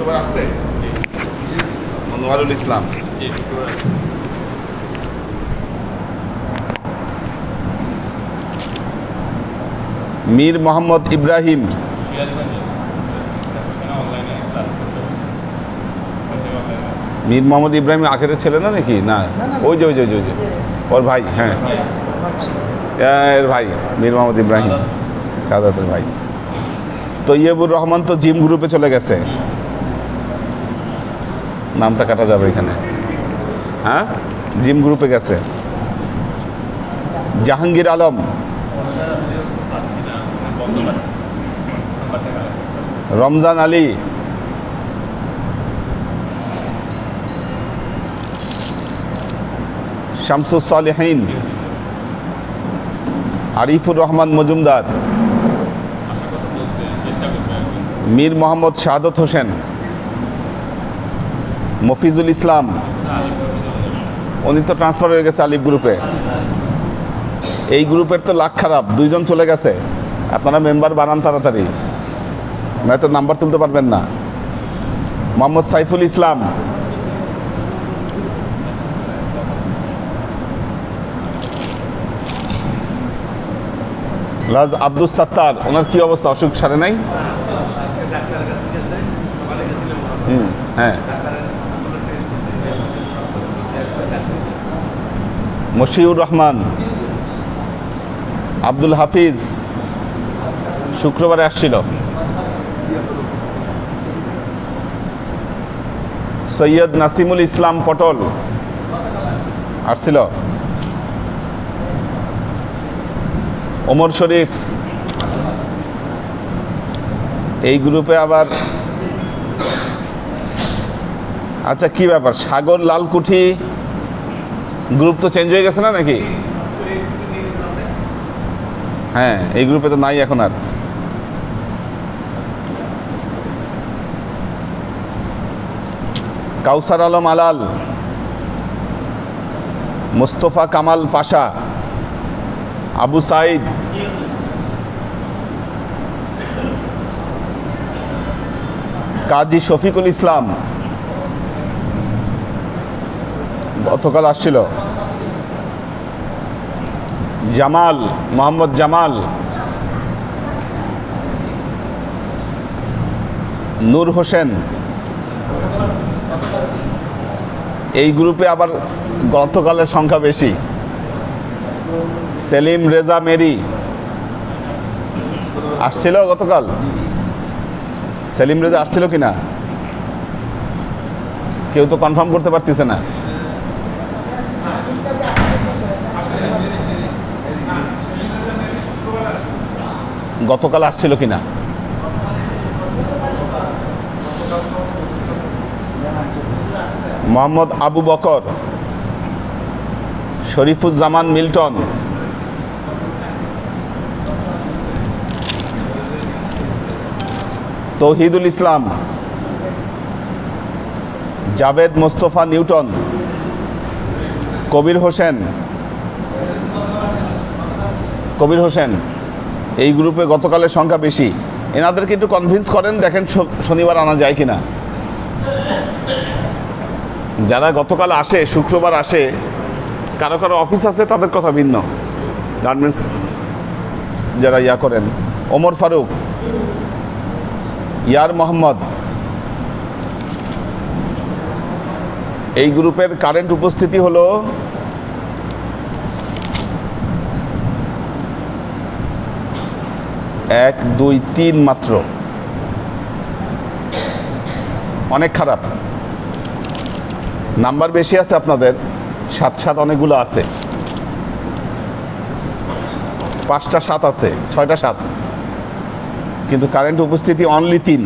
শুক্রবার আসছে মনোয়ারুল ইসলাম। মীর মোহাম্মদ ইব্রাহিম, মীর মোহাম্মদ ইব্রাহিম আখেরের ছেলে না নাকি? না, ওই যে ওই যে ওই যে ওর ভাই। হ্যাঁ, এর ভাই মীর মোহাম্মদ ইব্রাহিম কাদাতের ভাই। তৈয়বুর রহমান তো জিম গ্রুপে চলে গেছে, নামটা কাটা যাবে এখানে। হ্যাঁ, জিম গ্রুপে গেছে। জাহাঙ্গীর আলম, রমজান আলী, শামসুস সালেহীন, আরিফুর রহমান মজুমদার, মীর মোহাম্মদ শাহাদত হোসেন, মফিজুল ইসলাম, উনি তো ট্রান্সফার হয়ে গেছে আলিফ গ্রুপে। এই গ্রুপের তো লাখ খারাপ, দুইজন চলে গেছে। আপনারা মেম্বার বানান তাড়াতাড়ি, নয়তো নাম্বার তুলতে পারবেন না। মোহাম্মদ সাইফুল ইসলাম, রাজ আব্দুল সাত্তার, ওনার কি অবস্থা? অসুখ সারে নাই? হ্যাঁ। মশিউর রহমান, আব্দুল হাফিজ শুক্রবারে আসছিল। সৈয়দ নাসিমুল ইসলাম পটল আসছিল। ওমর শরীফ। এই গ্রুপে আবার আচ্ছা কি ব্যাপার, সাগর লালকুঠি গ্রুপ তো চেঞ্জ হয়ে গেছে না নাকি? হ্যাঁ, এই গ্রুপে তো নাই এখন আর। কাউসার আলম আলাল, মুস্তফা কামাল পাশা, আবু সাইদ, কাজী শফিকুল ইসলাম গতকাল আসছিল। জামাল, মোহাম্মদ জামাল, নূর হোসেন। এই গ্রুপে আবার গতকালের সংখ্যা বেশি। সেলিম রেজা মেরি আসছিল গতকাল। সেলিম রেজা আসছিল কিনা কেউ তো কনফার্ম করতে পারতেছে না। গতকাল আসছিল কিনা? মোহাম্মদ আবু বকর, শরীফুজ্জামান মিল্টন, তৌহিদুল ইসলাম, জাভেদ মোস্তফা নিউটন, কবির হোসেন। এই গ্রুপে গতকালের সংখ্যা বেশি। এনাদেরকে একটু কনভিন্স করেন, দেখেন শনিবার আনা যায় কিনা। যারা গতকাল আসে, শুক্রবার আসে, কারো কারো অফিস আছে, তাদের কথা ভিন্ন। গার্মেন্টস যারা ইয়া করেন, ওমর ফারুক, ইয়ার মোহাম্মদ। এই গ্রুপের কারেন্ট উপস্থিতি হলো 1, 2, 3 মাত্র। অনেক খারাপ। নাম্বার বেশি আছে আপনাদের, 7 অনেকগুলো আছে, 5টা 7 আছে, 6টা 7, কিন্তু কারেন্ট উপস্থিতি অনলি 3।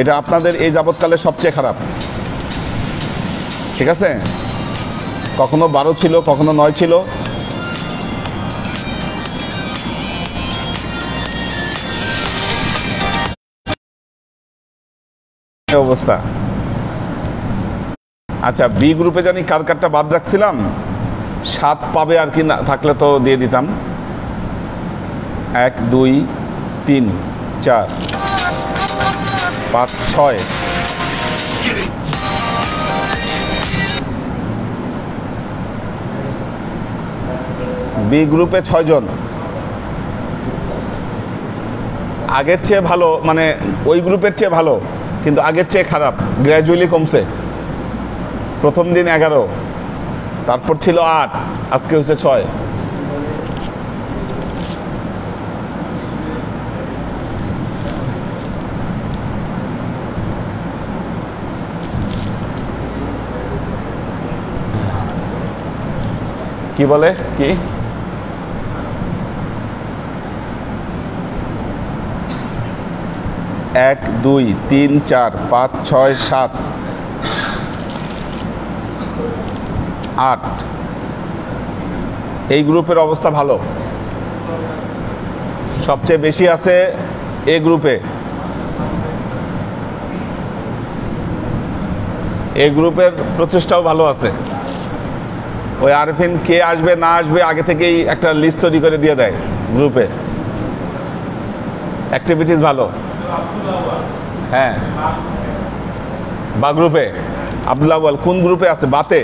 এটা আপনাদের এই যাবৎকালে সবচেয়ে খারাপ। ঠিক আছে, কখনো 12 ছিল, কখনো 9 ছিল। অবস্থা। আচ্ছা, বি গ্রুপে জানি কার কারটা বাদ রাখছিলাম। 7 পাবে আর কি, না থাকলে তো দিয়ে দিতাম। 1, 2, 3, 4 5 6 বি গ্রুপে 6 জন। আগের চেয়ে ভালো, মানে ওই গ্রুপের চেয়ে ভালো, কিন্তু আগের চেয়ে খারাপ, গ্র্যাজুয়ালি কমছে। প্রথম দিন 11, তারপর ছিল 8, আজকে হচ্ছে 6। কি বলে কি? 1 2 3 4 5 6 7 8, এই গ্রুপের অবস্থা ভালো। সবচেয়ে বেশি আছে এ গ্রুপে। এ গ্রুপের প্রচেষ্টাও ভালো আছে। ওই আরফিন কে আসবে না আসবে আগে থেকেই একটা লিস্ট তৈরি করে দিয়ে দেয় গ্রুপে। অ্যাক্টিভিটিস ভালো। হ্যাঁ, বা গ্রুপে আব্দুল আউয়াল কোন গ্রুপে আছে? বাতে।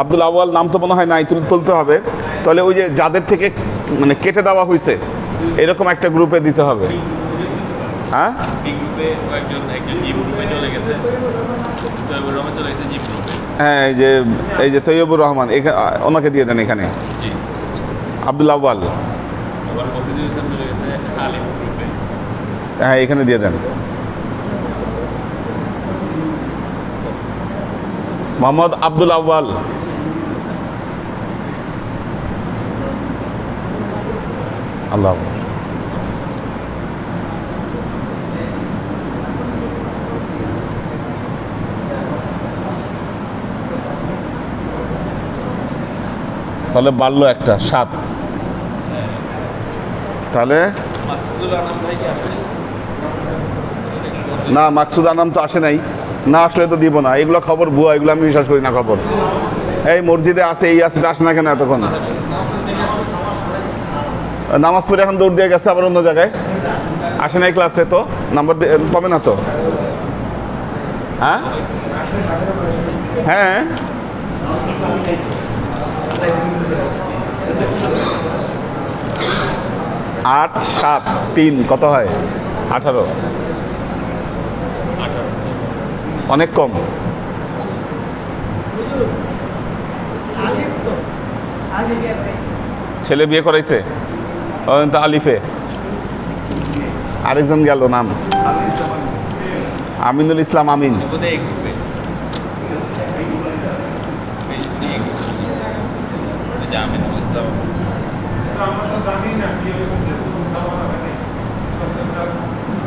আব্দুল আউয়াল নাম তো মনে হয় নাই, তুলতে হবে। তাহলে ওই যে যাদের থেকে মানে কেটে দেওয়া হয়েছে এরকম একটা গ্রুপে দিতে হবে। হ্যাঁ, হ্যাঁ, এই যে তৈয়বুর রহমান, ওনাকে দিয়ে দেন এখানে। আব্দুল আউয়াল, হ্যাঁ, এখানে দিয়ে দেন। মোহাম্মদ আব্দুল আউয়াল, আল্লাহ তাহলে বাড়লো একটা 7। তাহলে না, মাকসুদ আনাম তো আসে নাই, না আসলে তো দিব না। এগুলো খবর ভুয়া, এগুলো আমি বিশ্বাস করি না খবর। এই মসজিদে আছে, এই আছে, আসে না কেন এতক্ষণ? নামাজ পড়ে এখন দৌড় দিয়ে গেছে আবার অন্য জায়গায়, আসে নাই ক্লাসে, তো নাম্বার পাবে না তো। হ্যাঁ, হ্যাঁ, 8 7 3 কত হয়? 18। অনেক কম। ছেলে বিয়ে করাইছে আলিফে। আরেকজন গেল, নাম আমিনুল ইসলাম। আমিন,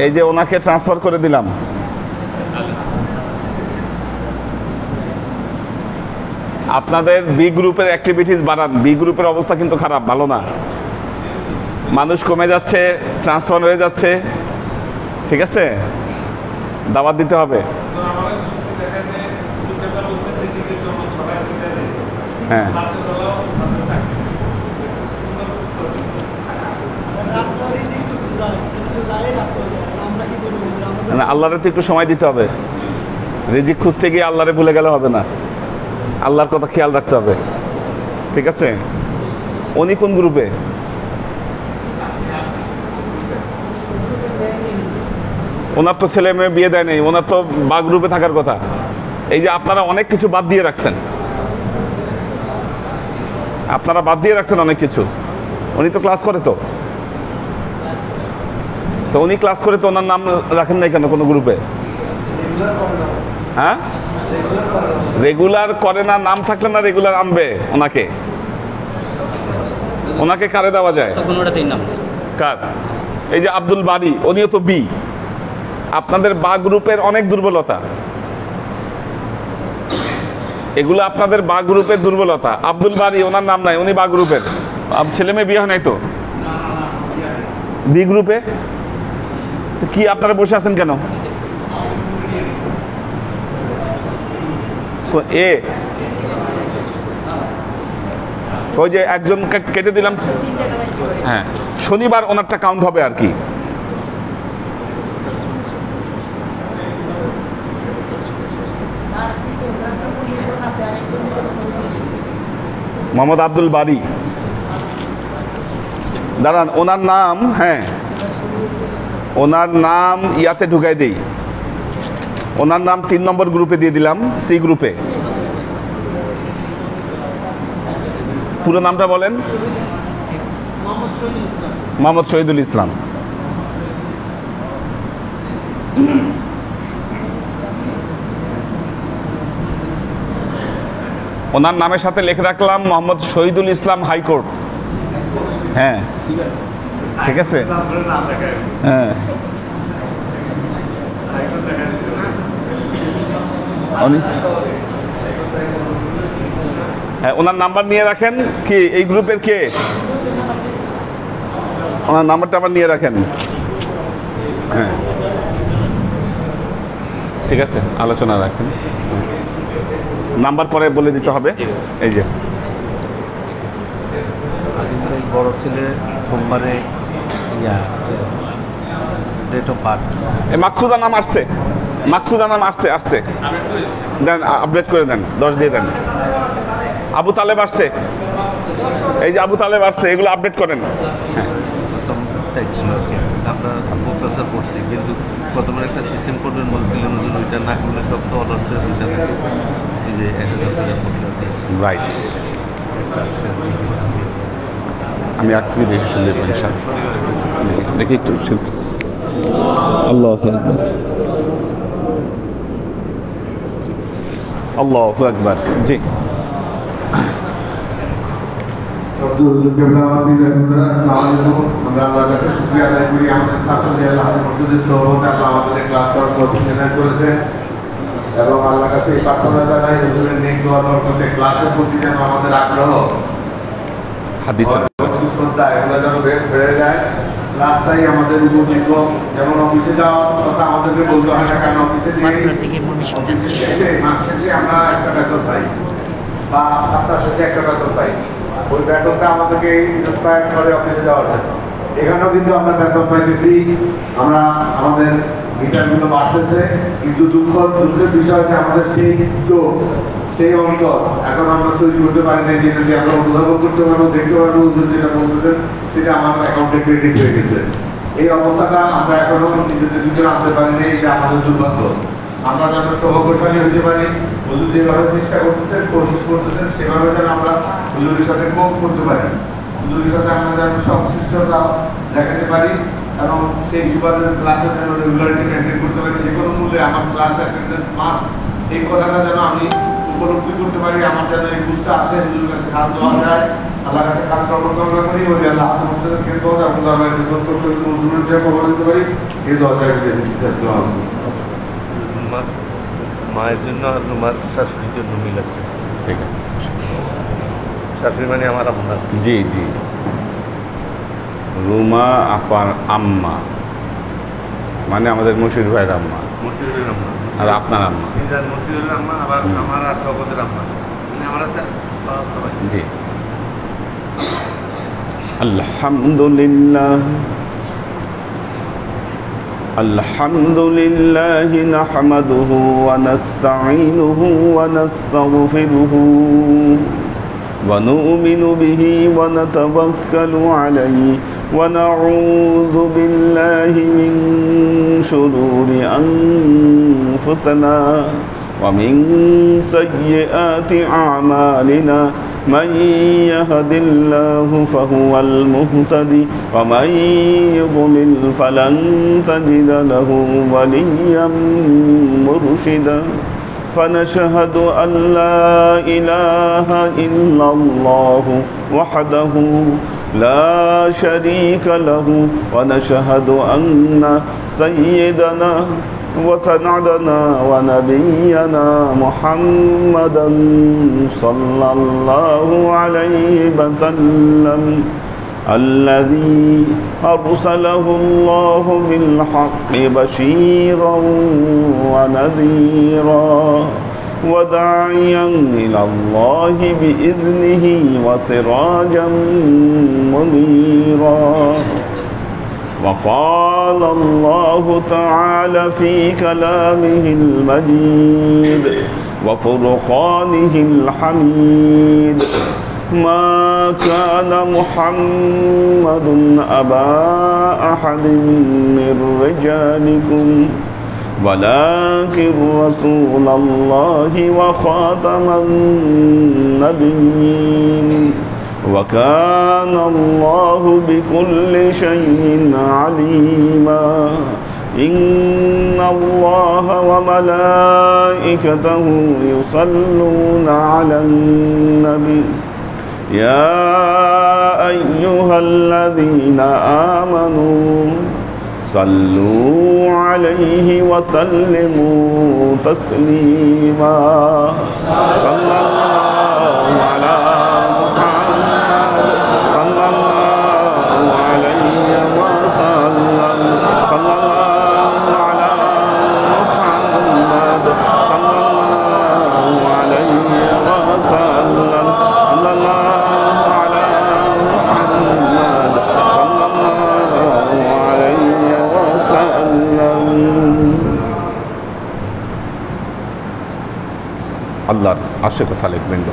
এই যে ওনাকে ট্রান্সফার করে দিলাম। আপনাদের বি গ্রুপের অ্যাক্টিভিটিস বাড়ান। বি গ্রুপের অবস্থা কিন্তু খারাপ, ভালো না। মানুষ কমে যাচ্ছে, ট্রান্সফার হয়ে যাচ্ছে। ঠিক আছে, দাওয়াত দিতে হবে। হ্যাঁ, আল্লাহরে তো একটু সময় দিতে হবে। রিজিক খুঁজতে গিয়ে আল্লাহরে ভুলে গেলে হবে না, আল্লাহর কথা খেয়াল রাখতে হবে। ঠিক আছে, উনি কোন গ্রুপে? ওনার তো ছেলে মেয়ে বিয়ে দেয় নেই, ওনার তো বা গ্রুপে থাকার কথা। এই যে আপনারা অনেক কিছু বাদ দিয়ে রাখছেন, আপনারা বাদ দিয়ে রাখছেন অনেক কিছু। উনি তো ক্লাস করে, তো উনি ক্লাস করে, তো ওনার নাম রাখেন নাই কেন কোনো গ্রুপে? হ্যাঁ, রেগুলার করে না, নাম থাকলে না রেগুলার আনবে ওনাকে। ওনাকে কারে দেওয়া যায়? কার? এই যে আব্দুল বারি, উনিও তো বি। আপনাদের বা গ্রুপের অনেক দুর্বলতা, এগুলো আপনাদের বা গ্রুপের দুর্বলতা। আব্দুল বারি, ওনার নাম নাই, উনি বা গ্রুপের। ছেলে মেয়ে বিয়ে হয় নাই তো বি গ্রুপে। কি আপনারা বসে আছেন কেন? এ ওই যে একজন কেটে দিলাম। হ্যাঁ, শনিবার ওনারটা কাউন্ট হবে আর কি। মোহাম্মদ আব্দুল বারী, দাঁড়ান ওনার নাম, হ্যাঁ ওনার নাম ইয়াতে ঢুকাই দেই, ওনার নাম 3 নম্বর গ্রুপে দিয়ে দিলাম, সি গ্রুপে। পুরো নামটা বলেন। মোহাম্মদ শহীদুল ইসলাম। ওনার নামের সাথে লিখে রাখলাম মোহাম্মদ শহীদুল ইসলাম হাইকোর্ট। হ্যাঁ ঠিক আছে, হ্যাঁ হ্যাঁ ওনার নাম্বার নিয়ে রাখেন। কি এই গ্রুপের কে? ওনার নাম্বারটা আবার নিয়ে রাখেন। হ্যাঁ ঠিক আছে, আলোচনা রাখেন, নাম্বার পরে বলে দিতে হবে। এই যে বড় ছেলে সোমবারে ডেট অফ বার্থ, মাকসুদা নাম আসছে, মাকসুদা নাম আসছে, আসছে দেন, আপডেট করে দেন, 10 দিয়ে দেন। আবু তালেব আসছে, এই যে আবু তালেব আসছে, এগুলো আপডেট করেন। হ্যাঁ চাইছিলাম আর কি, আমরা প্রত্যাশা করছি, কিন্তু প্রথমে একটা সিস্টেম করবেন বলছিলেন, ওইটা না করলে সব তো অর্ডার পয়সা থাকে, এই যে 1000 টাকা পয়সা দিয়ে রাইট। আমি আজকে ডিসিশন দেবো দেখি একটু আল্লাহু আকবার, আল্লাহু আকবার। জি এবং আল্লাহর কাছে এই প্রার্থনা জানাই হুজুরের নেক দোয়া বরকতে ক্লাসের প্রতি যেন আমাদের আগ্রহ, হাদিসের শ্রদ্ধা এগুলো যেন বেড়ে যায়। রাস্তায় আমাদের উপযোগ্য, যেমন অফিসে যাওয়ার কথা আমাদেরকে বলতে হয় না, কারণ অফিসে মাস শেষে আমরা একটা বেতন পাই বা সপ্তাহ শেষে একটা বেতন পাই, ওই বেতনটা আমাদেরকে ইন্সপায়ার করে অফিসে যাওয়ার জন্য। এখানেও কিন্তু আমরা বেতন পাইতেছি, আমরা আমাদের মিটারগুলো বাড়তেছে, কিন্তু দুঃখের বিষয় যে আমাদের সেই চোখ, সেই অন্তর এখন আমরা তৈরি করতে পারি না, যেটা দিয়ে আমরা অনুধাবন করতে পারবো, দেখতে পারবো যেটা বলতেছেন সেটা আমার অ্যাকাউন্টে ক্রেডিট হয়ে গেছে। এই অবস্থাটা আমরা এখনো নিজেদের ভিতরে আনতে পারিনি, এটা আমাদের দুর্ভাগ্য। আমরা যেন সৌভাগ্যশালী হতে পারি, হুজুর যেভাবে চেষ্টা করতেছেন, কোশিশ করতেছেন, সেভাবে যেন আমরা হুজুরের সাথে কোপ করতে পারি, হুজুরের সাথে আমরা যেন সংশ্লিষ্টতা দেখাতে পারি, এবং সেই সুবাদে ক্লাসে যেন রেগুলারিটি মেনটেন করতে পারি। যে কোনো মূল্যে আমার ক্লাস অ্যাটেন্ডেন্স মাস্ট, এই কথাটা যেন আমি উপলব্ধি করতে পারি, আমার যেন এই বুঝটা আসে, হুজুরের কাছে কাজ দেওয়া যায়, আল্লাহর কাছে কাজ কামনা করি, ওই আল্লাহ আত্মমস্তের ক্ষেত্রে এবং দরবারে রিপোর্ট করতে হুজুরের যে খবর দিতে পারি, এই দরজায় আসসালাম। মায়ের জন্য আর তোমার শাশুড়ির জন্য মিলাচ্ছে। ঠিক আছে, শাশুড়ি মানে আমার আপনার। জি জি, রুমা আপার আম্মা মানে আমাদের মুশির ভাইয়ের আম্মা, মুশিরের আম্মা, আর আপনার আম্মা। মুশিরের আম্মা, আবার আমার আর শওকতের আম্মা, মানে আমরা সবাই। জি আলহামদুলিল্লাহ, আলহামদুলিল্লাহি নাহমাদুহু ওয়া নাস্তাঈনুহু ওয়া নাস্তাগফিরুহু ওয়া নু'মিনু বিহি ওয়া নাতাওয়াক্কালু আলাইহি ওয়া নাউযু বিল্লাহি মিন শুরুরি আনফুসিনা ওয়া মিন সাইয়্যাতি আ'মালিনা। من يهد الله فهو المهتدي ومن يضلل فلن تجد له وليا مرشدا فنشهد أن لا إله إلا الله وحده لا شريك له ونشهد أن سيدنا وسندنا ونبينا محمدا صلى الله عليه وسلم الذي أرسله الله بالحق بشيرا ونذيرا وداعيا إلى الله بإذنه وسراجا منيرا وقال الله تعالى في كلامه المجيد وفرقانه الحميد ما كان محمد أبا أحد من رجالكم ولكن رسول الله وخاتم النبيين وكان الله بكل شيء عليما إن الله وملائكته يصلون على النبي يا أيها الذين آمنوا صلوا عليه وسلموا تسليما صلى الله على محمد صلى الله عليه وسلم صلى الله على محمد صلى الله عليه وسلم صلى الله على محمد صلى الله عليه وسلم আল্লাহর আশিক ও সালেক বৃন্দ,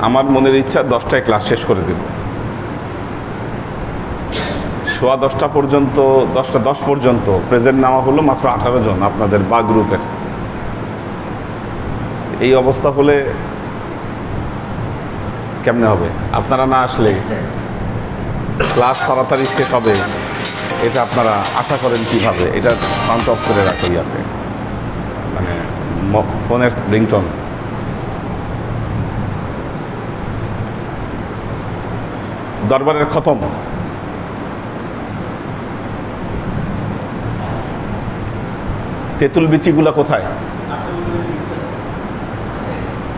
আমার মনের ইচ্ছা 10টায় ক্লাস শেষ করে দেব। 10:15 পর্যন্ত 10:10 পর্যন্ত প্রেজেন্ট নেওয়া হলো মাত্র 18 জন আপনাদের বা গ্রুপের। এই অবস্থা হলে কেমনে হবে? আপনারা না আসলে ক্লাস তাড়াতাড়ি শেষ হবে এটা আপনারা আশা করেন কিভাবে? এটা সাউন্ড অফ করে রাখো ইয়াতে, মানে ফোনের রিংটোন। দরবারের খতম তেঁতুল বিচিগুলা কোথায়?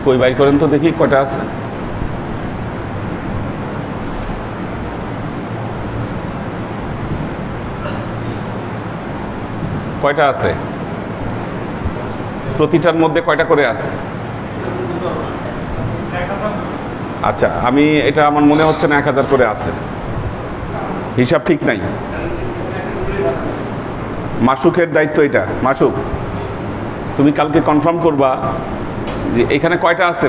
কই বাই করেন তো দেখি কয়টা আছে। কয়টা আছে? প্রতিটার মধ্যে কয়টা করে আছে? আচ্ছা, আমি এটা আমার মনে হচ্ছে না 1000 করে আছে, হিসাব ঠিক নাই। মাসুকের দায়িত্ব এটা। মাসুক, তুমি কালকে কনফার্ম করবা যে এখানে কয়টা আছে।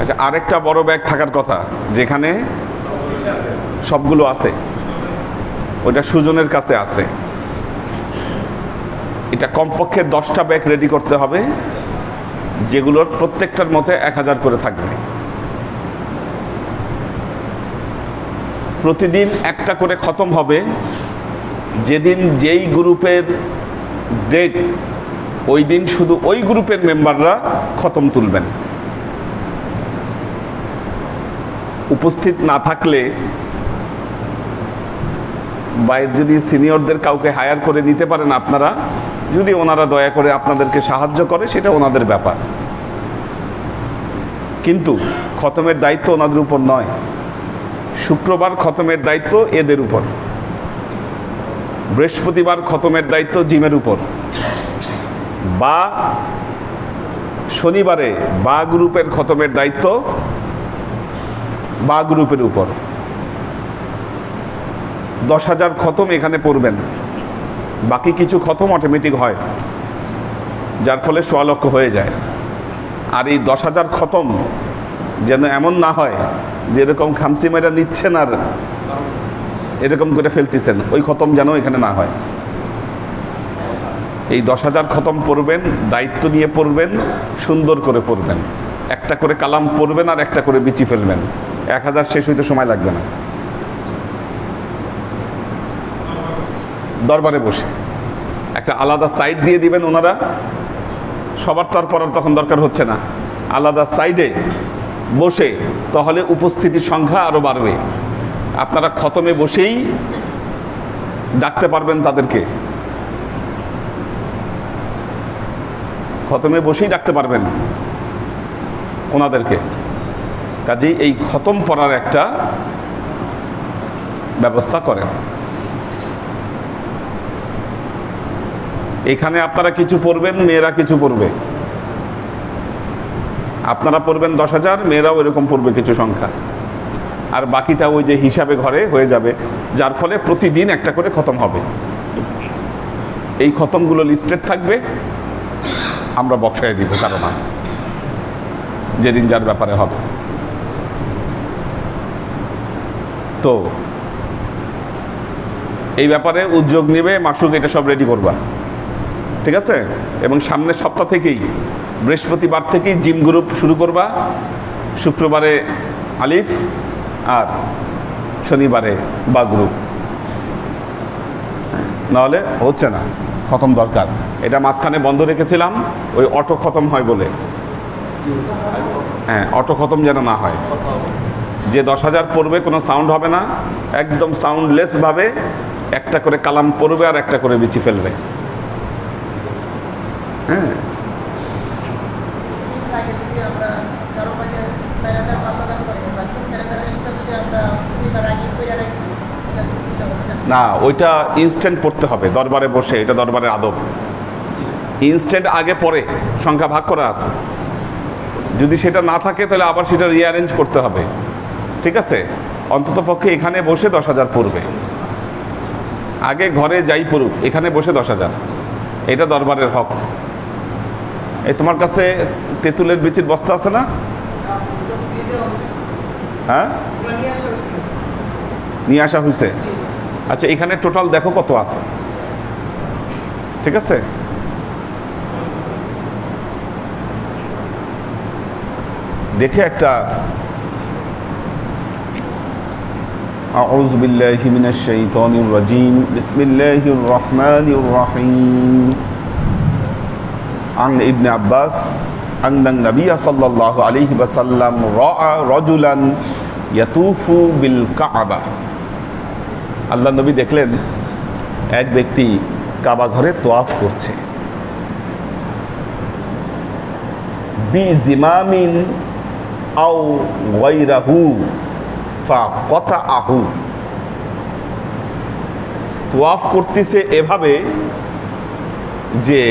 আচ্ছা, আরেকটা বড় ব্যাগ থাকার কথা যেখানে সবগুলো আছে, ওটা সুজনের কাছে আছে। এটা কমপক্ষে 10টা ব্যাগ রেডি করতে হবে, যেগুলোর প্রত্যেকটার মধ্যে 1000 করে থাকবে। প্রতিদিন একটা করে খতম হবে। যেদিন যেই গ্রুপের ডেট, ওই দিন শুধু ওই গ্রুপের মেম্বাররা খতম তুলবেন। উপস্থিত না থাকলে বাইরে যদি সিনিয়রদের কাউকে হায়ার করে নিতে পারেন আপনারা, যদি ওনারা দয়া করে আপনাদেরকে সাহায্য করে সেটা ওনাদের ব্যাপার, কিন্তু খতমের দায়িত্ব ওনাদের উপর নয়। শুক্রবার খতমের দায়িত্ব এদের উপর, বৃহস্পতিবার খতমের দায়িত্ব জিমের উপর, বা শনিবারে বা গ্রুপের খতমের দায়িত্ব বা গ্রুপের উপর। 10,000 খতম এখানে পড়বেন, বাকি কিছু খতম অটোমেটিক হয়, যার ফলে 1.25 লক্ষ হয়ে যায়। আর এই 10,000 খতম যেন এমন না হয় যেরকম খামসি মেয়েরা নিচ্ছেন আর এরকম করে ফেলতেছেন, ওই খতম যেন এখানে না হয়। এই 10,000 খতম পড়বেন, দায়িত্ব নিয়ে পড়বেন, সুন্দর করে পড়বেন। একটা করে কালাম পড়বেন আর একটা করে বিচি ফেলবেন। 1000 শেষ হইতে সময় লাগবে না। দরবারে বসে একটা আলাদা সাইড দিয়ে দিবেন ওনারা, সবার তো আর পড়ার তখন দরকার হচ্ছে না। আলাদা সাইডে বসে তাহলে উপস্থিতির সংখ্যা আরও বাড়বে। আপনারা খতমে বসেই ডাকতে পারবেন তাদেরকে। খতমে বসেই রাখতে পারবেন ওনাদেরকে। কাজেই এই খতম পড়ার একটা ব্যবস্থা করেন। এখানে আপনারা কিছু পড়বেন, মেয়েরা কিছু পড়বে। আপনারা পড়বেন 10,000, মেয়েরাও এরকম পড়বে কিছু সংখ্যা, আর বাকিটা ওই যে হিসাবে ঘরে হয়ে যাবে, যার ফলে প্রতিদিন একটা করে খতম হবে। এই খতমগুলো লিস্টেড থাকবে, আমরা বক্সায় দিব কারো না, যেদিন যার ব্যাপারে হবে। তো এই ব্যাপারে উদ্যোগ নেবে মাসুক, এটা সব রেডি করবা, ঠিক আছে? এবং সামনের সপ্তাহ থেকেই, বৃহস্পতিবার থেকেই জিম গ্রুপ শুরু করবা, শুক্রবারে আলিফ আর শনিবারে বা গ্রুপ, নাহলে হচ্ছে না, খতম দরকার। এটা মাঝখানে বন্ধ রেখেছিলাম ওই অটো খতম হয় বলে, হ্যাঁ অটো খতম যেন না হয়, যে 10,000 পড়বে কোনো সাউন্ড হবে না, একদম সাউন্ডলেসভাবে একটা করে কালাম পড়বে আর একটা করে বিচি ফেলবে। হ্যাঁ না, ওইটা ইনস্ট্যান্ট পড়তে হবে দরবারে বসে, এটা দরবারের আদব। ইনস্ট্যান্ট আগে পরে সংখ্যা ভাগ করা আছে, যদি সেটা না থাকে তাহলে আবার সেটা রিঅ্যারেঞ্জ করতে হবে, ঠিক আছে? অন্তত পক্ষে এখানে বসে 10,000 পড়বে, আগে ঘরে যাই পড়ুক, এখানে বসে 10,000, এটা দরবারের হক। এই তোমার কাছে তেঁতুলের বিচির বস্তা আছে না? হ্যাঁ নিয়ে আসা হয়েছে। আচ্ছা এখানে টোটাল দেখো কত আছে, ঠিক আছে? দেখে একটা আউযু বিল্লাহি মিনাশ শাইতানির রাজিম, বিসমিল্লাহির রহমানির রহিম। عن ابن عباس أن النبي صلى الله عليه وسلم رأى رجلا يطوف بالكعبة। আল্লাহ নবী দেখলেন এক ব্যক্তি কাবা ঘরে তোয়াফ করছে। বিজিমামিন আও গায়রাহু ফাকাতাহু। তোয়াফ করতেছে এভাবে যে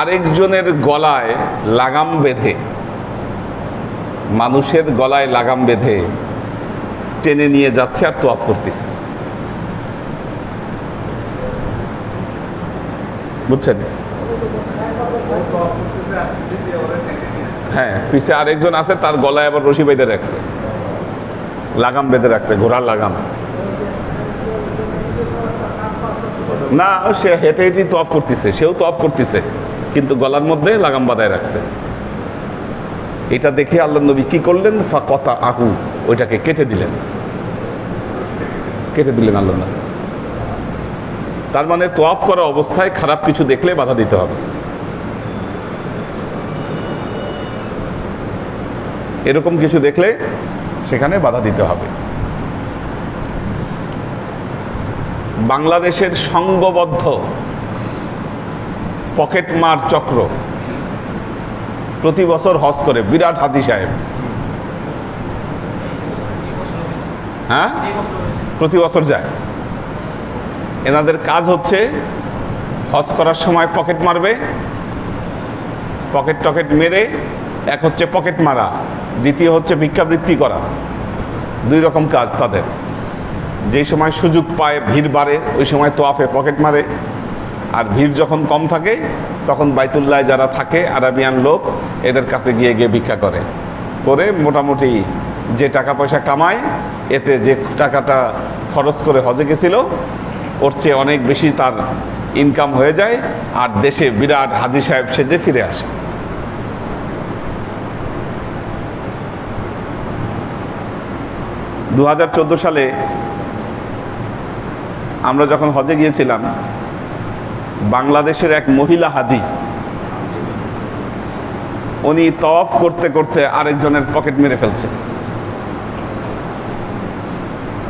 আরেকজনের গলায় লাগাম বেঁধে, মানুষের গলায় লাগাম বেঁধে টেনে নিয়ে যাচ্ছে আর তোয়াফ করতেছে, বুঝছেন? হ্যাঁ পিছে আরেকজন আছে, তার গলায় আবার রশি বেঁধে রাখছে, লাগাম বেঁধে রাখছে, ঘোড়ার লাগাম। না সে হেঁটে হেঁটেই তোয়াফ করতেছে, সেও তোয়াফ করতেছে, কিন্তু গলার মধ্যে লাগাম বাঁধায় রাখছে। এটা দেখে আল্লাহ নবী কি করলেন? ফাকাতা আহু, ওইটাকে কেটে দিলেন, কেটে দিলেন আল্লাহ নবী। তার মানে তোয়াফ করা অবস্থায় খারাপ কিছু দেখলে বাধা দিতে হবে। এরকম কিছু দেখলে সেখানে বাধা দিতে হবে। বাংলাদেশের সংঘবদ্ধ পকেটমার চক্র প্রতি বছর হজ করে, বিরাট হাজি সাহেব, হ্যাঁ প্রতি বছর যায়। এনাদের কাজ হচ্ছে হজ করার সময় পকেট মারবে, পকেট টকেট মেরে, এক হচ্ছে পকেট মারা, দ্বিতীয় হচ্ছে ভিক্ষাবৃত্তি করা। দুই রকম কাজ তাদের। যেই সময় সুযোগ পায়, ভিড় বাড়ে, ওই সময় তোয়াফে পকেট মারে, আর ভিড় যখন কম থাকে তখন বাইতুল্লাহ যারা থাকে আরাবিয়ান লোক, এদের কাছে গিয়ে গিয়ে ভিক্ষা করে, করে মোটামুটি যে টাকা পয়সা কামায়, এতে যে টাকাটা খরচ করে হজে গেছিল ওর চেয়ে অনেক বেশি তার ইনকাম হয়ে যায়, আর দেশে বিরাট হাজি সাহেব সেজে ফিরে আসে। দু 2014 সালে আমরা যখন হজে গিয়েছিলাম, বাংলাদেশের এক মহিলা হাজি, উনি তওয়াফ করতে করতে আরেকজনের পকেট মেরে ফেলছে,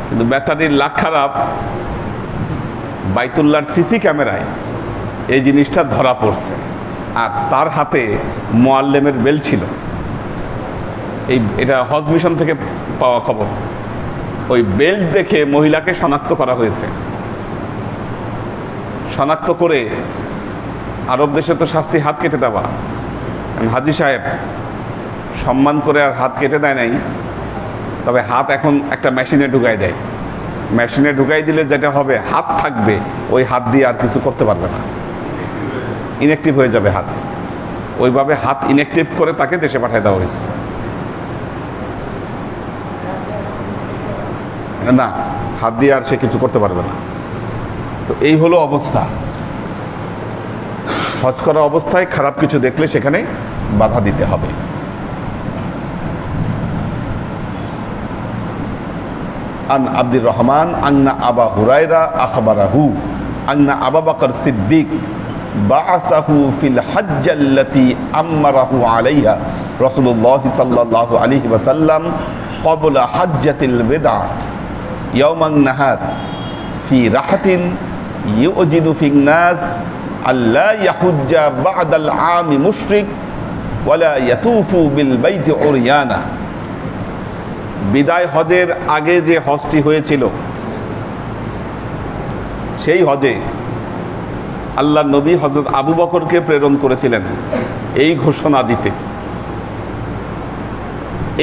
কিন্তু বেচারির লাখ খারাপ, বাইতুল্লাহর সিসি ক্যামেরায় এই জিনিসটা ধরা পড়ছে। আর তার হাতে মুআল্লিমের বেল্ট ছিল। এটা হজ মিশন থেকে পাওয়া খবর। ওই বেল্ট দেখে মহিলাকে শনাক্ত করা হয়েছে। শনাক্ত করে আরব দেশে তো শাস্তি হাত কেটে দেওয়া, হাজি সাহেব সম্মান করে আর হাত কেটে দেয় নাই, তবে হাত এখন একটা মেশিনে ঢুকাই দেয়। মেশিনে ঢুকাই দিলে যেটা হবে, হাত থাকবে, ওই হাত দিয়ে আর কিছু করতে পারবে না, ইনঅ্যাক্টিভ হয়ে যাবে হাত। ওইভাবে হাত ইনঅ্যাক্টিভ করে তাকে দেশে পাঠিয়ে দেওয়া হয়েছে। না, হাত দিয়ে আর সে কিছু করতে পারবে না। তো এই হলো অবস্থা। হজ করা অবস্থায় খারাপ কিছু দেখলে সেখানে বাধা দিতে হবে। আন আব্দুর রহমান আন্না আবা হুরায়রা আখবারাহু আন্না আবু বকর সিদ্দিক বাআসাহু ফিল হজ্জাল্লাতী আমারাহু আলাইহা রাসূলুল্লাহ সাল্লাল্লাহু আলাইহি ওয়াসাল্লাম ক্বাবলা হজ্জাতিল বিদা ইয়াওমান নাহার ফি রাহাতিন ইউজিদু ফিন নাস আল্লা ইয়াহুজ্জা বা'দাল আami মুশরিক ওয়ালা ইয়াতুফু বিল বাইতি উরয়ানা। বিদায় হজের আগে যে হজটি হয়েছিল, সেই হজে আল্লাহ নবী হযরত আবু বকরকে প্রেরণ করেছিলেন এই ঘোষণা দিতে,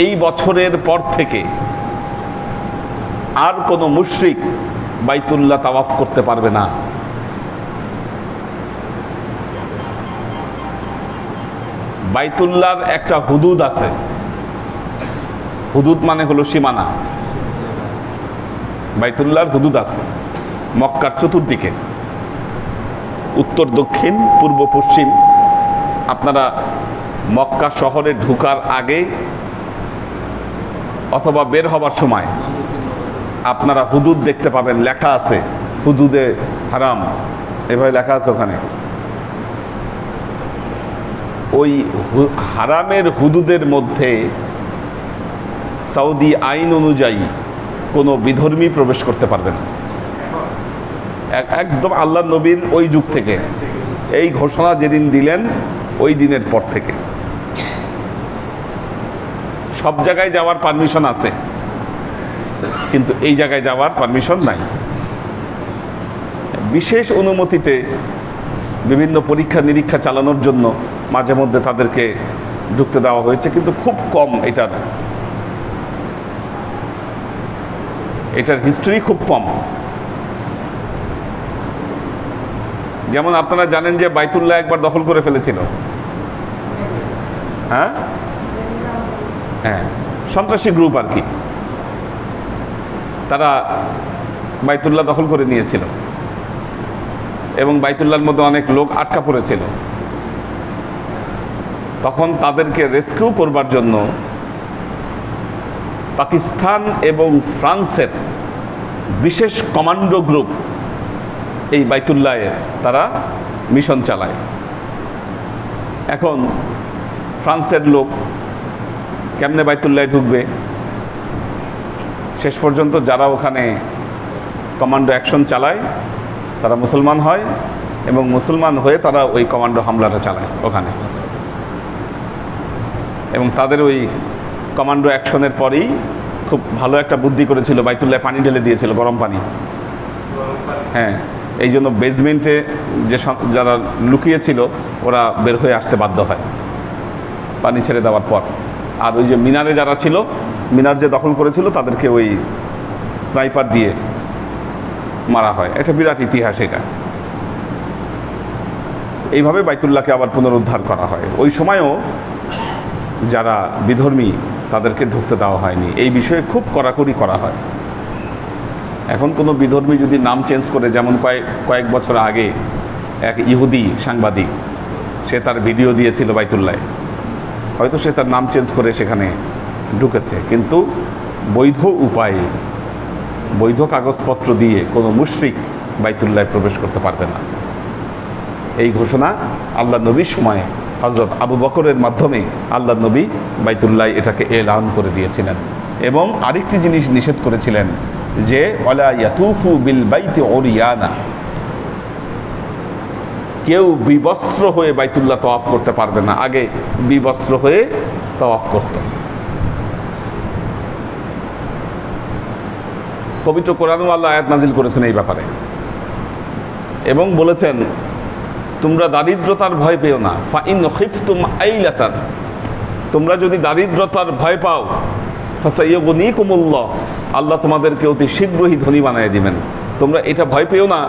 এই বছরের পর থেকে আর কোনো মুশরিক বাইতুল্লাহ তাওয়াফ করতে পারবে না। বাইতুল্লাহর একটা হুদুদ আছে। হুদুদ মানে হলো সীমানা। বাইতুল্লাহর হুদুদ আছে মক্কার চতুর্দিকে, উত্তর দক্ষিণ পূর্ব পশ্চিম। আপনারা মক্কা শহরে ঢোকার আগে অথবা বের হবার সময় আপনারা হুদুদ দেখতে পাবেন, লেখা আছে হুদুদে হারাম, এভাবে লেখা আছে ওখানে। ওই হারামের হুদুদের মধ্যে সৌদি আইন অনুযায়ী কোনো বিধর্মী প্রবেশ করতে পারবে না। একদম আল্লাহ নবীর ওই যুগ থেকে, এই ঘোষণা যেদিন দিলেন ওই দিনের পর থেকে সব জায়গায় যাওয়ার পারমিশন আছে, কিন্তু এই জায়গায় যাওয়ার পারমিশন নাই। বিশেষ অনুমতিতে বিভিন্ন পরীক্ষা নিরীক্ষা চালানোর জন্য মাঝে মধ্যে তাদেরকে ঢুকতে দেওয়া হয়েছে, কিন্তু খুব কম। এটার হিস্ট্রি খুব কম। যেমন আপনারা জানেন যে বাইতুল্লাহ একবার দখল করে ফেলেছিল। হ্যাঁ, সন্ত্রাসী গ্রুপ আর কি, তারা বাইতুল্লাহ দখল করে নিয়েছিল এবং বাইতুল্লাহর মধ্যে অনেক লোক আটকা পড়েছিল। তখন তাদেরকে রেস্কিউ করবার জন্য পাকিস্তান এবং ফ্রান্সের বিশেষ কমান্ডো গ্রুপ এই বাইতুল্লাহে তারা মিশন চালায়। এখন ফ্রান্সের লোক কেমনে বাইতুল্লাহে ঢুকবে? শেষ পর্যন্ত যারা ওখানে কমান্ডো অ্যাকশন চালায় তারা মুসলমান হয় এবং মুসলমান হয়ে তারা ওই কমান্ডো হামলাটা চালায় ওখানে। এবং তাদের ওই কমান্ডো অ্যাকশনের পরেই খুব ভালো একটা বুদ্ধি করেছিল, বাইতুল্লাহে পানি ঢেলে দিয়েছিল, গরম পানি। হ্যাঁ, এই জন্য বেসমেন্টে যে যারা লুকিয়েছিল ওরা বের হয়ে আসতে বাধ্য হয় পানি ছেড়ে দেওয়ার পর। আর ওই যে মিনারে যারা ছিল, মিনার যে দখল করেছিল তাদেরকে ওই স্নাইপার দিয়ে মারা হয়। এটা বিরাট ইতিহাস। এটা এইভাবে বাইতুল্লাহকে আবার পুনরুদ্ধার করা হয়। ওই সময়ও যারা বিধর্মী তাদেরকে ঢুকতে দেওয়া হয়নি। এই বিষয়ে খুব কড়াকড়ি করা হয়। এখন কোনো বিধর্মী যদি নাম চেঞ্জ করে, যেমন কয়েক বছর আগে এক ইহুদি সাংবাদিক, সে তার ভিডিও দিয়েছিল বাইতুল্লাহে, হয়তো সে তার নাম চেঞ্জ করে সেখানে ঢুকেছে, কিন্তু বৈধ উপায়ে বৈধ কাগজপত্র দিয়ে কোনো মুশরিক বাইতুল্লাহে প্রবেশ করতে পারবে না। এই ঘোষণা আল্লাহ নবীর সময়ে হযরত আবু বকরের মাধ্যমে আল্লাহ নবী বাইতুল্লাহ এটাকে এলান করে দিয়েছিলেন। এবং আরেকটি জিনিস নিষেধ করেছিলেন যে ওয়ালা ইয়াতুফু বিল বাইতি উরিয়ানা, কেউ বিবস্ত্র হয়ে বাইতুল্লাহ তাওয়াফ করতে পারবে না, আগে বিবস্ত্র হয়ে তাওয়াফ করত। পবিত্র কোরআনেও আল্লাহ আয়াত নাজিল করেছেন এই ব্যাপারে এবং বলেছেন তোমরা দারিদ্রতার ভয় পেও না, ফাইন খিফতুম আইলাতান, তোমরা যদি দারিদ্রতার ভয় পাও ফাসাইয়ুগনিকুমুল্লাহ, আল্লাহ তোমাদেরকে অতি শীঘ্রই ধনী বানায় দিবেন। তোমরা এটা ভয় পেও না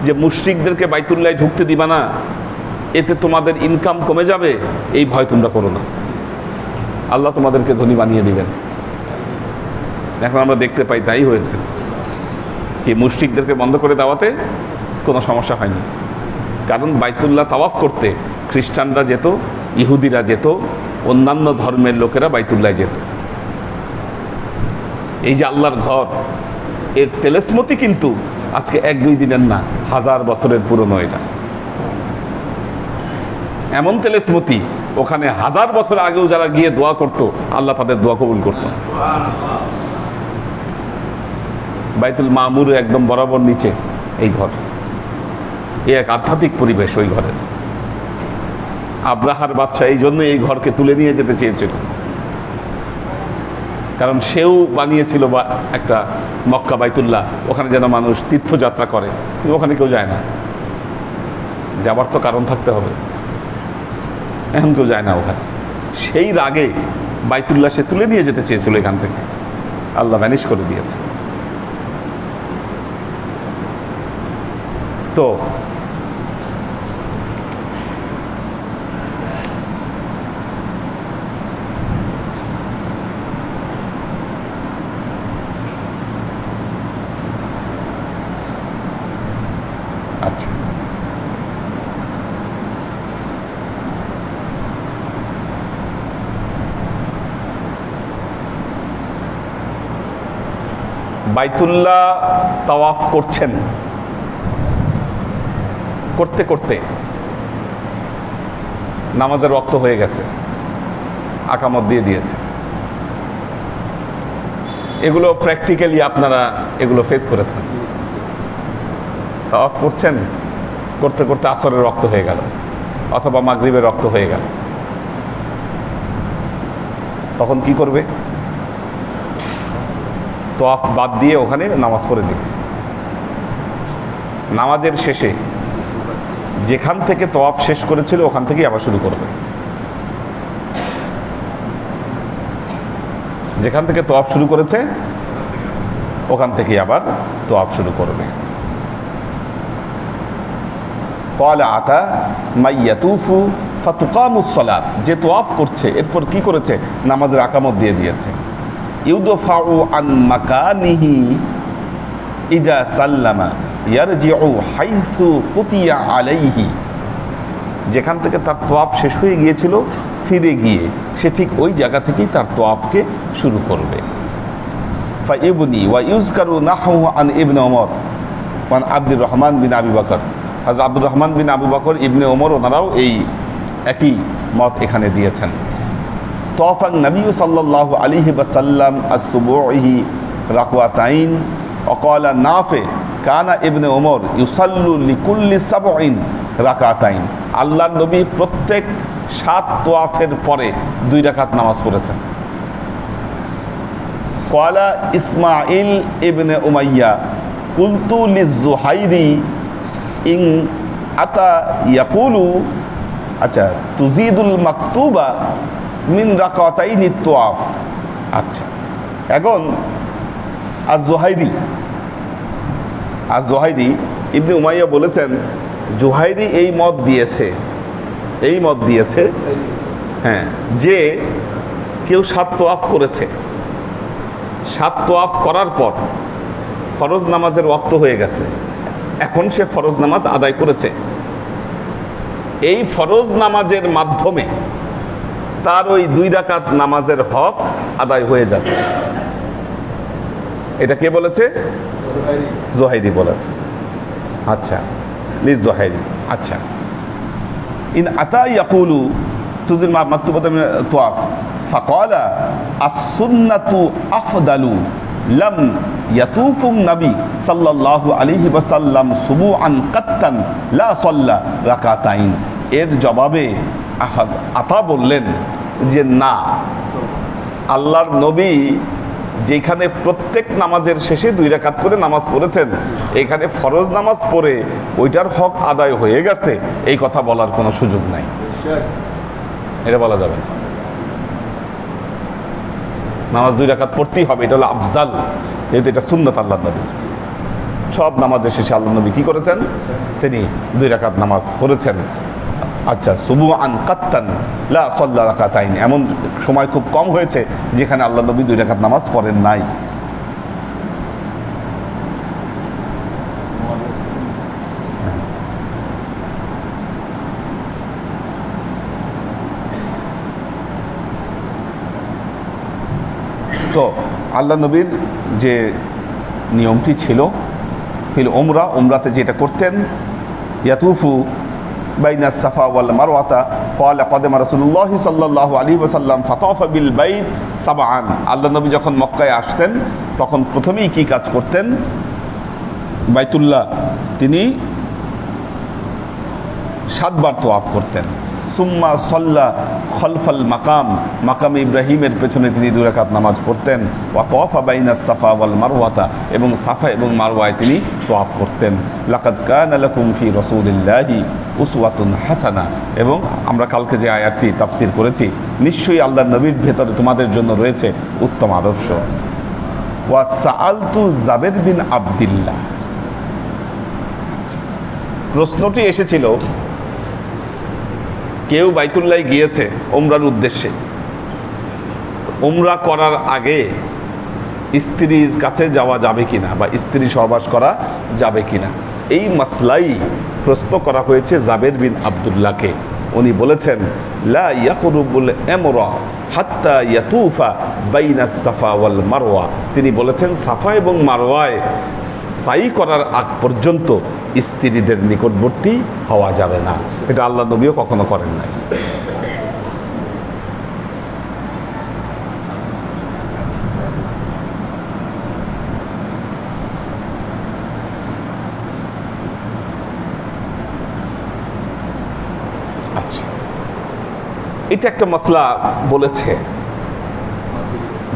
যে মুশরিকদেরকে বাইতুল্লাহ ঢুকতে দিবা না, এতে তোমাদের ইনকাম কমে যাবে, এই ভয় তোমরা করো না, আল্লাহ তোমাদেরকে ধনী বানিয়ে দিবেন। এখন আমরা দেখতে পাই তাই হয়েছে, কি মুশরিকদেরকে বন্ধ করে দেওয়াতে কোনো সমস্যা হয়নি, কারণ বাইতুল্লাহ তাওয়াফ করতে খ্রিস্টানরা যেত, ইহুদিরা যেত, অন্যান্য ধর্মের লোকেরা বাইতুল্লাহ যেত। এই যে আল্লাহর ঘর, এর তেলেসমতি কিন্তু আজকে 1-2 দিনের না, 1000 বছরের পুরনো। এটা এমন তেলেসমতি, ওখানে 1000 বছর আগেও যারা গিয়ে দোয়া করত, আল্লাহ তাদের দোয়া কবুল করত। বাইতুল মামুর একদম বরাবর নিচে এই ঘর, এই এক আধ্যাত্মিক পরিবেশ ওই ঘরের। আব্রাহার বাদশাহ এই জন্য এই ঘরকে তুলে নিয়ে যেতে চেয়েছিল, কারণ সেও বানিয়েছিল বা একটা মক্কা বাইতুল্লাহ, ওখানে যেন মানুষ তীর্থযাত্রা করে, কিন্তু ওখানে কেউ যায় না, যাবার তো কারণ থাকতে হবে, এখন কেউ যায় না ওখানে। সেই রাগে বাইতুল্লাহ সে তুলে নিয়ে যেতে চেয়েছিল এখান থেকে, আল্লাহ ম্যানেজ করে দিয়েছে। তো আচ্ছা, বাইতুল্লাহ তাওয়াফ করছেন, করতে করতে নামাজের ওয়াক্ত হয়ে গেছে, আকামত দিয়ে দিয়েছে। এগুলো প্র্যাকটিক্যালি আপনারা এগুলো ফেস করেছেন। তাওয়াফ করছেন, করতে করতে আসরের রক্ত হয়ে গেল অথবা মাগরিবের রক্ত হয়ে গেল, তখন কি করবে? তাওয়াফ বাদ দিয়ে ওখানে নামাজ পড়ে দিবে। নামাজের শেষে যেখান থেকে তাওয়াফ শেষ করেছিল ওখান থেকেই আবার শুরু করবে। যেখান থেকে তাওয়াফ শুরু করেছে ওখান থেকেই আবার তাওয়াফ শুরু করবে। ক্বালা আতা মাইয়াতুফু ফাতুকামুস সালাত, যে তাওয়াফ করছে এরপর কি করেছে? নামাজের আকামত দিয়ে দিয়েছে। ইউদফাউ আন মাকানিহি ইজা সাল্লামা ইয়ারজিউ হাইথু কুতিয়া আলাইহি, যেখান থেকে তার তাওয়াফ শেষ হয়ে গিয়েছিল ফিরে গিয়ে সে ঠিক ওই জায়গা থেকেই তার তাওয়াফকে শুরু করবে। ফাইবনি ওয়া ইউজকারু নাহু আন ইবনে ওমর ওয়ান আব্দুর রহমান বিন আবি বকর, হযরত আব্দুর রহমান বিন আবু বকর, ইবনে ওমর, ওনারাও এই একই মত এখানে দিয়েছেন। তাওয়াফান নবী সাল্লাল্লাহু আলাইহি ওয়াসাল্লাম আস-সুবুহি রাকওয়াতাইন ওয়া ক্বালা নাফি কানা ইবনে ওমর ইউসাল্লু লিকুল্লি সাবঈন রাকাতাইন, আল্লাহর নবী প্রত্যেক 7 তাওয়াফের পরে 2 রাকাত নামাজ পড়েছেন। ক্বালা ইসমাঈল ইবনে উমাইয়া কুলতু লিজ-জুহাইরি ইন আতা ইয়াকুলু, আচ্ছা, তুজিদুল মাকতুবা মিন রাকাতাইনি তাওয়াফ। আচ্ছা, এখন আজ-জুহাইরি ইবনে উমাইয়া বলেছেন, জুহাইরি এই মত দিয়েছে হ্যাঁ, যে কেউ 7 তাওয়াফ করেছে, 7 তাওয়াফ করার পর ফরজ নামাজের ওয়াক্ত হয়ে গেছে, এখন সে ফরজ নামাজ আদায় করেছে, এই ফরজ নামাজের মাধ্যমে তার ওই 2 রাকাত নামাজের হক আদায় হয়ে যাবে। এটা কে বলেছে? জুহাইরি বলেছে। আচ্ছা, লিজ জুহাইরি। আচ্ছা, ইন আতা ইয়াকুলু তুজিল মাকতুবাত মিন তাওয়াফ ফাকালা আস-সুন্নাতু আফদালু লাম ইয়াতুফুন নবী সাল্লাল্লাহু আলাইহি ওয়াসাল্লাম সুবুআন কাত্তান লা সাল্লা রাকাতাইন। এর জবাবে আতা বললেন যে না, আল্লাহর নবী যেখানে প্রত্যেক নামাজের শেষে 2 রাকাত করে নামাজ পড়েছেন, এখানে ফরজ নামাজ পড়ে ওইটার হক আদায় হয়ে গেছে, এই কথা বলার কোনো সুযোগ নাই। এটা বলা যাবে না। নামাজ 2 রাকাত পড়তেই হবে, এটা হলো আফজাল, যেহেতু এটা সুন্নাত আল্লাহর নবী। সব নামাজের শেষে আল্লাহর নবী কি করেছেন? তিনি 2 রাকাত নামাজ পড়েছেন। আচ্ছা, সুবুআন কাত্তান লা সাল্লা রাকাতাইন, এমন সময় খুব কম হয়েছে যেখানে আল্লাহর নবী 2 রাকাত নামাজ পড়েন নাই। তো আল্লাহ নবীর যে নিয়মটি ছিল ফিল উমরাতে যেটা করতেন, ইয়াতুফু বাইনা সাফা ওয়াল মারওয়াতা ক্বালা কদামা রাসূলুল্লাহ সাল্লাল্লাহু আলাইহি ওয়াসাল্লাম ফাতাফা বিল বাইত সাবআন। আল্লাহ নবী যখন মক্কায় আসতেন তখন প্রথমেই কি কাজ করতেন? বাইতুল্লাহ তিনি 7 বার তওয়াফ করতেন। সুম্মা সাল্লা খলফাল মাকাম ইব্রাহিমের পেছনে তিনি 2 রাকাত নামাজ পড়তেন। ওয়া তাওয়াফা বাইনা সাফা ওয়াল মারওয়াতা, এবং সাফা এবং মারওয়ায় তিনি তওয়াফ করতেন। লাকাদ কানা লাকুম ফি রাসূলিল্লাহি উসওয়াতুন হাসানা, এবং আমরা কালকে যে আয়াতটি তাফসীর করেছি, নিশ্চয়ই আল্লাহর নবীর ভেতরে তোমাদের জন্য রয়েছে উত্তম আদর্শ। ওয়া সাআলতু জাবের বিন আব্দুল্লাহ, প্রশ্নটি এসেছিল, কেউ বাইতুল্লাহ গিয়েছে উমরার উদ্দেশ্যে, উমরা করার আগে স্ত্রীর কাছে যাওয়া যাবে কিনা বা স্ত্রী সহবাস করা যাবে কিনা, এই মাসলাই প্রশ্ন করা হয়েছে জাবের বিন আব্দুল্লাহকে। উনি বলেছেন লা ইয়াকরুবুল আমরা হাত্তা ইয়াতুফা বাইনাস সাফা ওয়াল মারওয়া, তিনি বলেছেন সাফা এবং মারওয়ায় সাই করার আগ পর্যন্ত স্ত্রীদের নিকটবর্তী হওয়া যাবে না। এটা আল্লাহ নবীও কখনো করেন নাই। আচ্ছা, এটা একটা মাসলা বলেছে,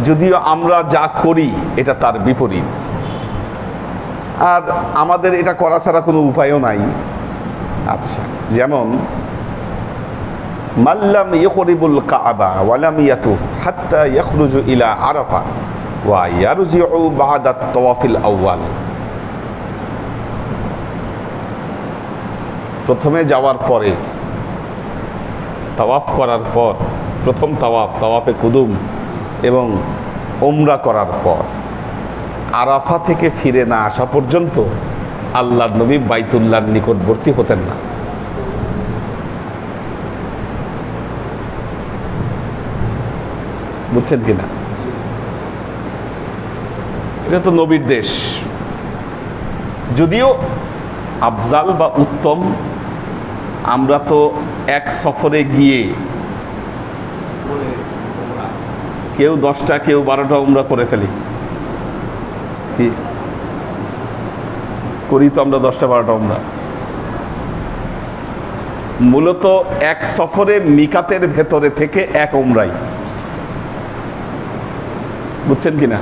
যদিও আমরা যা করি এটা তার বিপরীত, আর আমাদের এটা করা ছাড়া কোনো উপায়ও নাই। আচ্ছা, যেমন মাল্লাম ইয়াকরিবুল কাবা ওয়ালাম ইয়াতুফ হাত্তা ইয়াখরুজু ইলা আরাফা ওয়া ইয়ারজিউ বা'দা তাওয়াফিল আউয়াল, প্রথমে যাওয়ার পরে তাওয়াফ করার পর, প্রথম তাওয়াফে কুদুম এবং উমরা করার পর আরাফা থেকে ফিরে না আসা পর্যন্ত আল্লাহর নবী বাইতুল্লাহর নিকটবর্তী হতেন না। বুঝছেন কিনা? এটা তো নবীর দেশ, যদিও আফজাল বা উত্তম, আমরা তো এক সফরে গিয়ে কেউ 10টা কেউ 12টা উমরা করে ফেলি, কি করি তো আমরা 10টা 12টা উমরা। মূলত এক সফরে মিকাতের ভেতরে থেকে এক উমরাই, বুঝছেন কিনা?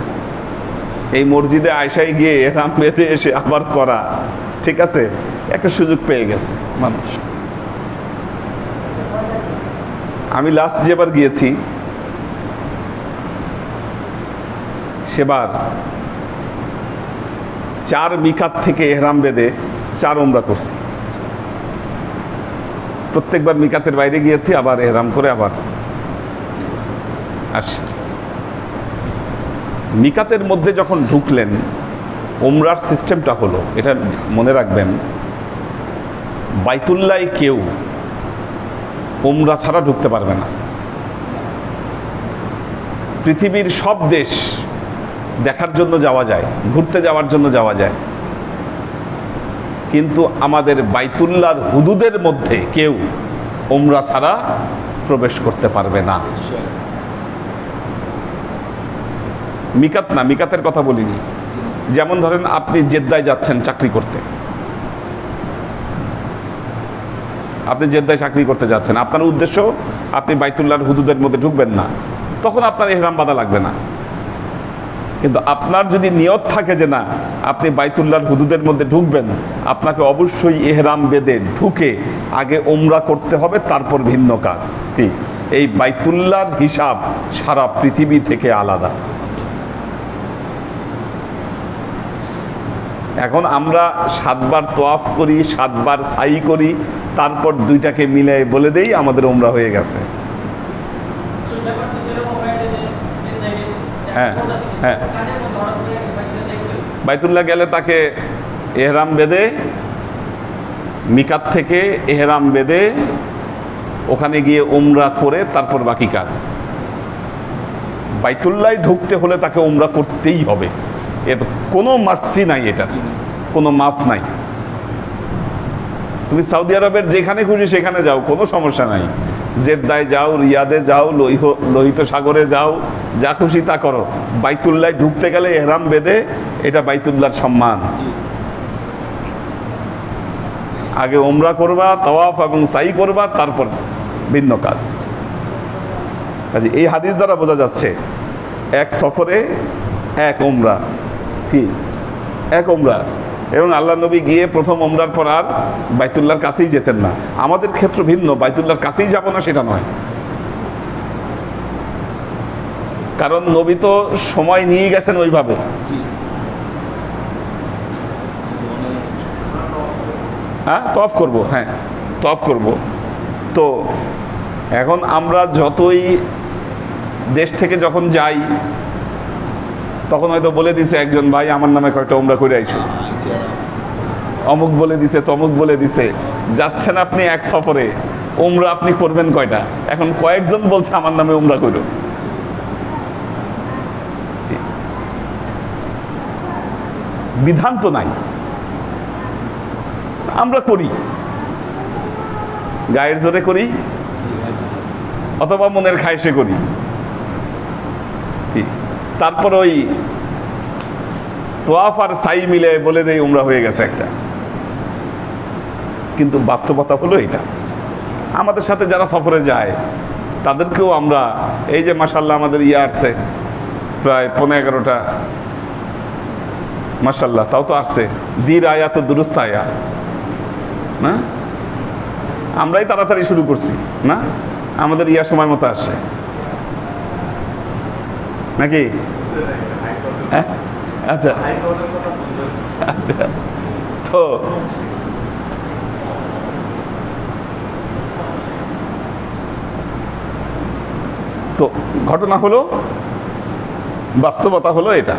এই মসজিদে আয়সায় গিয়ে এহরাম বেঁধে এসে আবার করা, ঠিক আছে, একটা সুযোগ পেয়ে গেছে মানুষ। আমি লাস্ট যেবার গিয়েছি সেবার 4 মিকাত থেকে এহরাম বেঁধে 4 উমরা করছি। প্রত্যেকবার মিকাতের বাইরে গিয়েছি, আবার এহরাম করে আবার আসি। মিকাতের মধ্যে যখন ঢুকলেন, উমরার সিস্টেমটা হলো, এটা মনে রাখবেন, বাইতুল্লাহ কেউ উমরা ছাড়া ঢুকতে পারবে না। পৃথিবীর সব দেশ দেখার জন্য যাওয়া যায়, ঘুরতে যাওয়ার জন্য যাওয়া যায়, কিন্তু আমাদের বাইতুল্লাহর হুদুদের মধ্যে কেউ উমরা ছাড়া প্রবেশ করতে পারবে না। মিকাত না, মিকাতের কথা বলিনি। যেমন ধরেন আপনি জেদ্দায় যাচ্ছেন চাকরি করতে, আপনি জেদ্দায় চাকরি করতে যাচ্ছেন, আপনার উদ্দেশ্য আপনি বাইতুল্লাহর হুদুদের মধ্যে ঢুকবেন না, তখন আপনার ইহরাম বাঁধা লাগবে না। কিন্তু আপনার যদি নিয়ত থাকে যে না আপনি বাইতুল্লাহর হুদুদের মধ্যে ঢুকবেন, আপনাকে অবশ্যই ইহরাম বেঁধে ঢুকে আগে উমরা করতে হবে, তারপর ভিন্ন কাজ। কি এই বাইতুল্লাহর হিসাব সারা পৃথিবী থেকে আলাদা। এখন আমরা 7 বার তোয়াফ করি, 7 বার সাই করি, তারপর দুইটাকে মিলে বলে দেই আমাদের উমরা হয়ে গেছে। হ্যাঁ হ্যাঁ, বাইতুল্লাহ গেলে তাকে এহরাম বেঁধে, মিকাত থেকে এহরাম বেঁধে ওখানে গিয়ে উমরা করে তারপর বাকি কাজ। বাইতুল্লাহ ঢুকতে হলে তাকে উমরা করতেই হবে, এর কোনো মার্সি নাই, এটার কোনো মাফ নাই। তুমি সৌদি আরবের যেখানে খুশি সেখানে যাও, কোনো সমস্যা নাই। জেদ্দায় যাও, রিয়াদে যাও, লোহিত সাগরে যাও, যা খুশি তা করো। বাইতুল্লাহ ঢুকতে গেলে এহরাম বেঁধে, এটা বাইতুল্লাহর সম্মান। আগে উমরা করবা, তাওয়াফ এবং সাই করবা, তারপর ভিন্ন কাজ। কাজে এই হাদিস দ্বারা বোঝা যাচ্ছে এক সফরে এক উমরা, কি এক উমরা। এবং আল্লাহ নবী গিয়ে প্রথম উমরার পর আর বাইতুল্লাহর কাছেই যেতেন না। আমাদের ক্ষেত্র ভিন্ন, বাইতুল্লাহর কাছেই যাব না সেটা নয়, কারণ নবী তো সময় নিয়ে গেছেন ওইভাবে। হ্যাঁ তওয়াফ করব, হ্যাঁ তওয়াফ করব। তো এখন আমরা যতই দেশ থেকে যখন যাই, তখন হয়তো বলে দিছে একজন, ভাই আমার নামে কয়েকটা উমরা করে আইসো, অমুক বলে দিছে, তমুক বলে দিছে। যাচ্ছেন আপনি এক সফরে, উমরা আপনি করবেন কয়টা? এখন কয়েকজন বলছে আমার নামে উমরা করো। বিধান তো নাই, আমরা করি, গায়ের জোরে করি অথবা মনের খায়েশে করি। তারপর ওই তোয়াফ আর সাই মিলে বলে দেই উমরা হয়ে গেছে একটা। কিন্তু বাস্তবতা হলো এটা। আমাদের সাথে যারা সফরে যায় তাদেরকেও আমরা, এই যে মাশাল্লাহ আমাদের আসছে প্রায় 15-11টা, মাশাল্লাহ, তাও তো আসছে দির আয়া তো দুরুস্ত আয়া না, আমরাই তাড়াতাড়ি শুরু করছি না, আমাদের সময় মতো আসছে নাকি? হ্যাঁ আচ্ছা আচ্ছা। তো ঘটনা হলো, বাস্তবতা হলো এটা।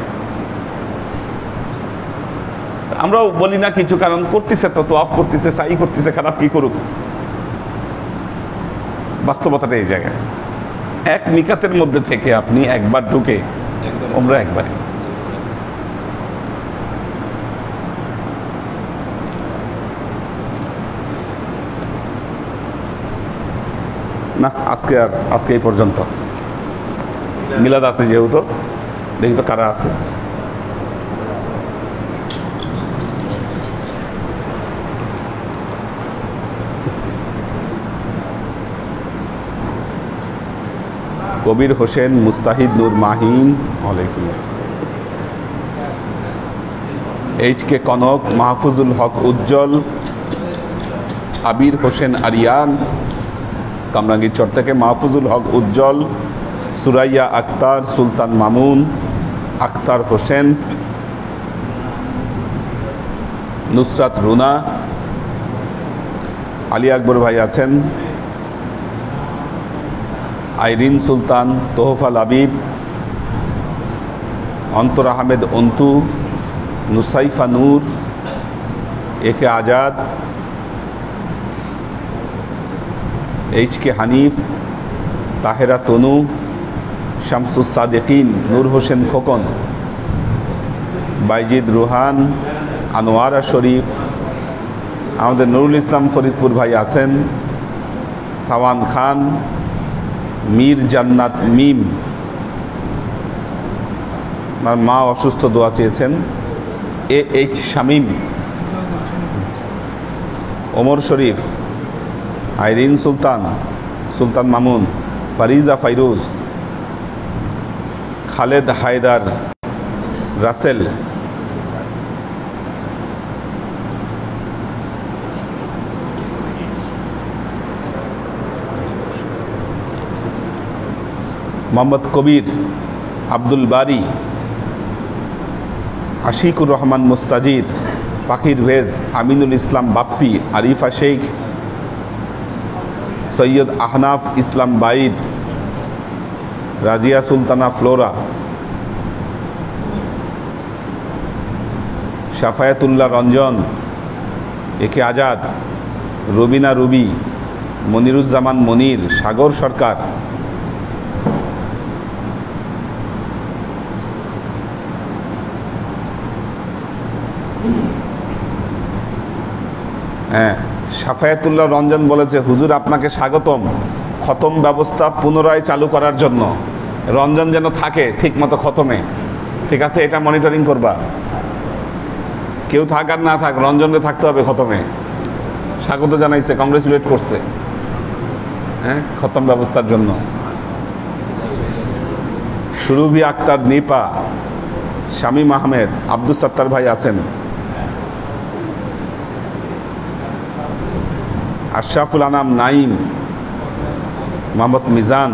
আমরাও বলি না কিছু, কারণ করতেছে তো, তোয়াফ করতেছে, সাই করতেছে, খারাপ কি করুক। বাস্তবতাটা এই জায়গায়, এক মিকাতের মধ্যে থেকে আপনি একবার ঢুকে উমরা একবারে। না আজকে এই পর্যন্ত। মিলাদ আছে যেহেতু, দেখি তো কারা আছে। কবির হোসেন, মুস্তাহিদ নূর মাহিন, ওয়ালাইকুম আসসালাম। এইচ.কে কনক, মাহফুজুল হক উজ্জ্বল, আবির হোসেন আরিয়ান, কামরাঙ্গীর চর থেকে মাহফুজুল হক উজ্জ্বল, সুরাইয়া আক্তার, সুলতান মামুন, আক্তার হোসেন, নুসরাত রুনা, আলী আকবর ভাই আছেন, আইরিন সুলতান, তোহফাল আবিব, অন্তর আহমেদ অন্তু, নুসাইফা নূর, একে আজাদ, এইচ.কে হানিফ, তাহেরা তনু, শামসুস সাদেকিন, নূর হোসেন খোকন, বাইজিদ রুহান, আনোয়ারা শরীফ, আমাদের নুরুল ইসলাম ফরিদপুর ভাই আছেন, সাওয়ান খান, মীর জান্নাত মিম, আপনার মা অসুস্থ, দোয়া চেয়েছেন। এইচ শামীম, ওমর শরীফ, আইরিন সুলতান, সুলতান মামুন, ফারিজা ফাইরুজ, খালেদ হায়দার, রাসেল, মোহাম্মদ কবির, আব্দুল বারি, আশিকুর রহমান মুস্তাজির, পাখির ভেজ, আমিনুল ইসলাম বাপ্পি, আরিফা শেখ, সৈয়দ আহনাফ ইসলাম বাইদ, রাজিয়া সুলতানা ফ্লোরা, শাফায়াতুল্লাহ রঞ্জন, একে আজাদ, রবিনা রুবি, মনিরুজ্জামান মনির, সাগর সরকার, হ্যাঁ, শাফায়াতুল্লাহ রঞ্জন বলেছে, হুজুর আপনাকে স্বাগতম খতম ব্যবস্থা পুনরায় চালু করার জন্য। রঞ্জন যেন থাকে ঠিক মতো খতমে, ঠিক আছে? এটা মনিটরিং করবা, কেউ থাক আর না থাক, রঞ্জনকে থাকতে হবে খতমে। স্বাগত জানাইছে, কংগ্রেচুলেট করছে, হ্যাঁ, খতম ব্যবস্থার জন্য। সুরভি আক্তার নিপা, শামীম আহমেদ, আব্দুল সত্তার ভাই আছেন, আশরাফুল আনাম নাইম, মোহাম্মদ মিজান,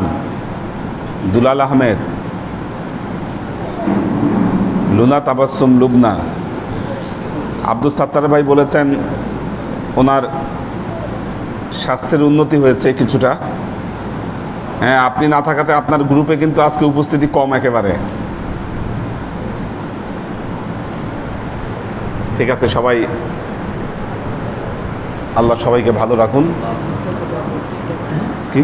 দুলাল আহমেদ, লুনা তাবাসসুম লুবনা। আব্দুল সত্তার ভাই বলেছেন ওনার স্বাস্থ্যের উন্নতি হয়েছে কিছুটা। হ্যাঁ, আপনি না থাকাতে আপনার গ্রুপে কিন্তু আজকে উপস্থিতি কম একেবারে। ঠিক আছে, সবাই আল্লাহ সবাইকে ভালো রাখুন। কি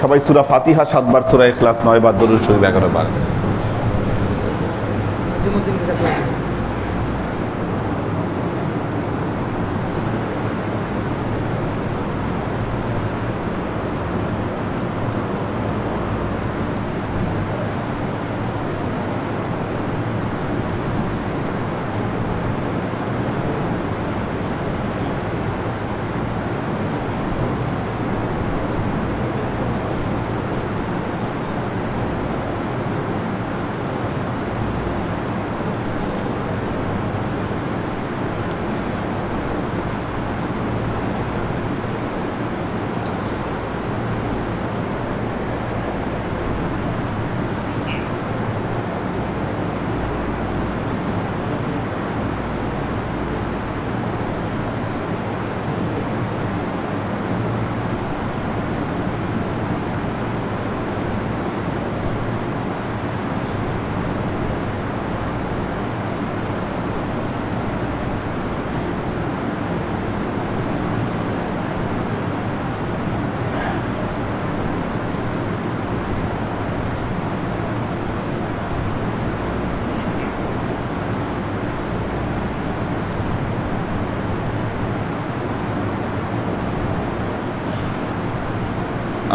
সবাই সূরা ফাতিহা 7 বার, সূরা ইখলাস 9 বার, দরুদ শরীফ 11 বার।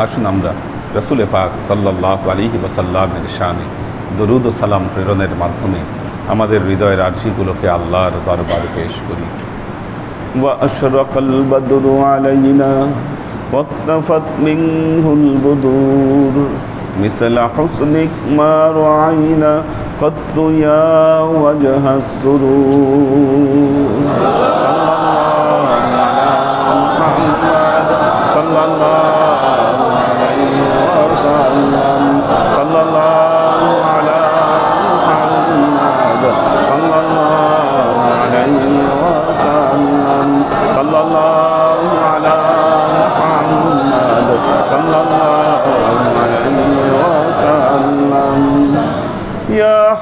আসুন আমরা রসুল পাক সাল্লাল্লাহু আলাইহি ওয়াসাল্লামের শানে দরুদ ও সালাম প্রেরণের মাধ্যমে আমাদের হৃদয়ের আরজিগুলোকে আল্লাহর দরবারে পেশ করি। ওয়া আশরাকাল বদরু আলাইনা ওয়াক্তাফাত মিনহুল বুদুর মিসলা হুসনিক মা রাআইনা কত্তু ইয়া ওয়াজহাস সুরুর।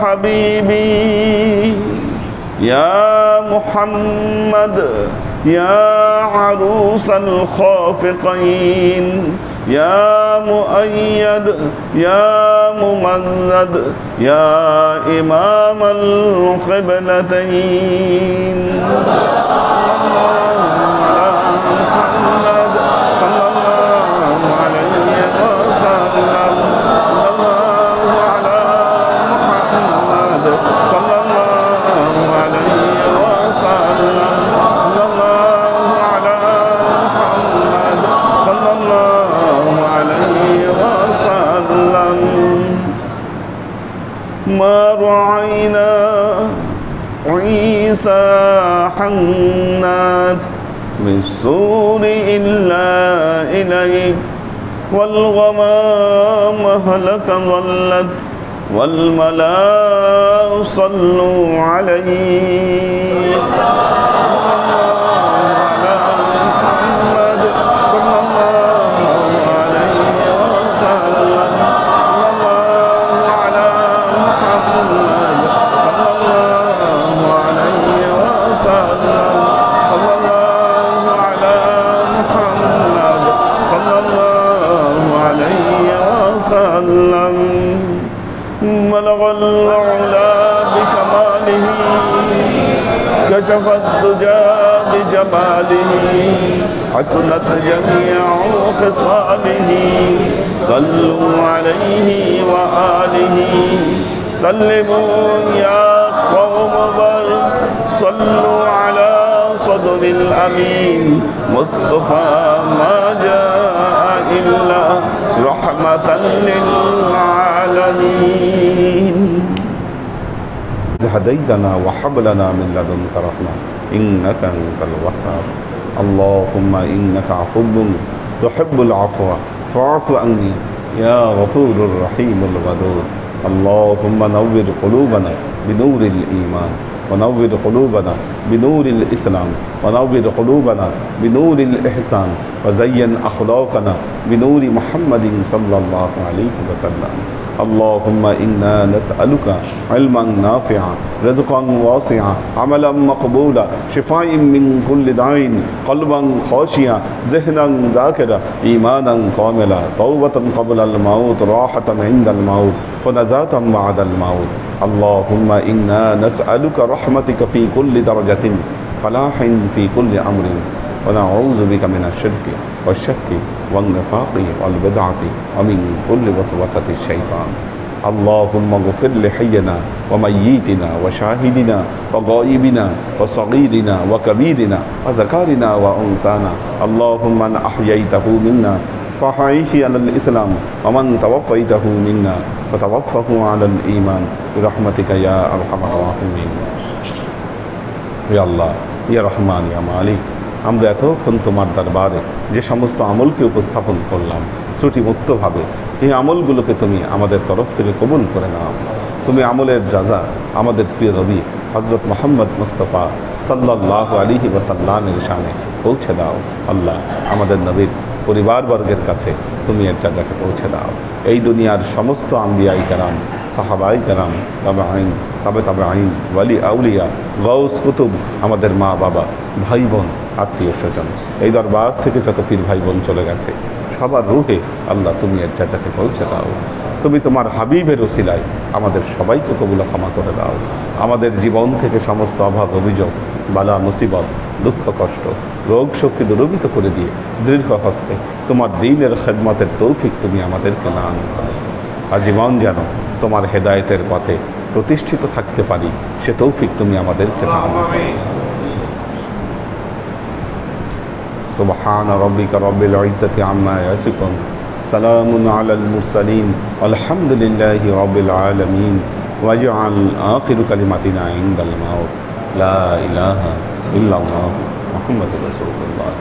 حبيبي يا محمد يا عروس الخافقين يا مؤيد يا ممجد يا إمام القبلتين محمد صلى الله عليه وسلم ما رعينا عيسى حنات بالسور إلا إليك والغمام هلك ظلت والملائكة صلوا عليه بلغ العلا بكماله كشف الدجى بجماله حسنت جميع خصاله صلوا عليه وآله سلموا يا قوم بل صلوا على صدر الأمين مصطفى ما جاء إلا رحمة للعالمين هديتنا وهب لنا من لدنك رحمة إنك أنت الوهاب اللهم إنك عفو تحب العفو فاعف عني يا غفور الرحيم الغدور اللهم نور قلوبنا بنور الإيمان ونور قلوبنا بنور الإسلام ونور قلوبنا بنور الإحسان وزين أخلاقنا بنور محمد صلى الله عليه وسلم اللهم إنا نسألك علما نافعا رزقا واسعا عملا مقبولا شفاء من كل داء قلبا خاشعا ذهنا ذاكرا إيمانا كاملا توبة قبل الموت راحة عند الموت ونجاة بعد الموت اللهم إنا نسألك رحمتك في كل درجة فلاح في كل أمر ونعوذ بك من الشرك والشك والنفاق والبدعة ومن كل وسوسة الشيطان اللهم اغفر لحينا وميتنا وشاهدنا وغائبنا وصغيرنا وكبيرنا وذكارنا وأنثانا اللهم من أحييته منا فأحيه على الإسلام ومن توفيته منا فتوفه على الإيمان برحمتك يا أرحم الراحمين يا الله يا رحمن يا مالك আমরা এতক্ষণ তোমার দরবারে যে সমস্ত আমলকে উপস্থাপন করলাম ত্রুটিমুক্তভাবে এই আমলগুলোকে তুমি আমাদের তরফ থেকে কবুল করে নাও তুমি আমলের জাযা আমাদের প্রিয় নবী হযরত মুহাম্মদ মুস্তাফা সাল্লাল্লাহু আলাইহি ওয়াসাল্লামের শানে পৌঁছে দাও আল্লাহ আমাদের নবীর পরিবারবর্গের কাছে তুমি এর জাযাকে পৌঁছে দাও এই দুনিয়ার সমস্ত আম্বিয়াই কেরাম সাহাবাই কেরাম তাবেঈন তাবেঈন ওয়ালি আউলিয়া গাউস কুতুব আমাদের মা বাবা ভাই বোন আত্মীয় স্বজন এই দরবার থেকে যত পীর ভাই বোন চলে গেছে সবার রূহে আল্লাহ তুমি এর জাযাকে পৌঁছে দাও তুমি তোমার হাবিবের ওসিলায় আমাদের সবাইকে কবুল ক্ষমা করে দাও আমাদের জীবন থেকে সমস্ত অভাব অভিযোগ বালা মুসিবত দুঃখ কষ্ট রোগ শোককে দূরীভূত করে দিয়ে দৃঢ় হস্তে তোমার দ্বীনের খেদমতের তৌফিক তুমি আমাদেরকে দান করো আজীবন যেন তোমার হেদায়েতের পথে প্রতিষ্ঠিত থাকতে পারি সে তৌফিক তুমি আমাদেরকে দান করো سبحان ربك رب العزة عما يصفون سلام على المرسلين والحمد لله رب العالمين واجعل آخر كلمتنا عند الموت لا إله إلا الله محمد رسول الله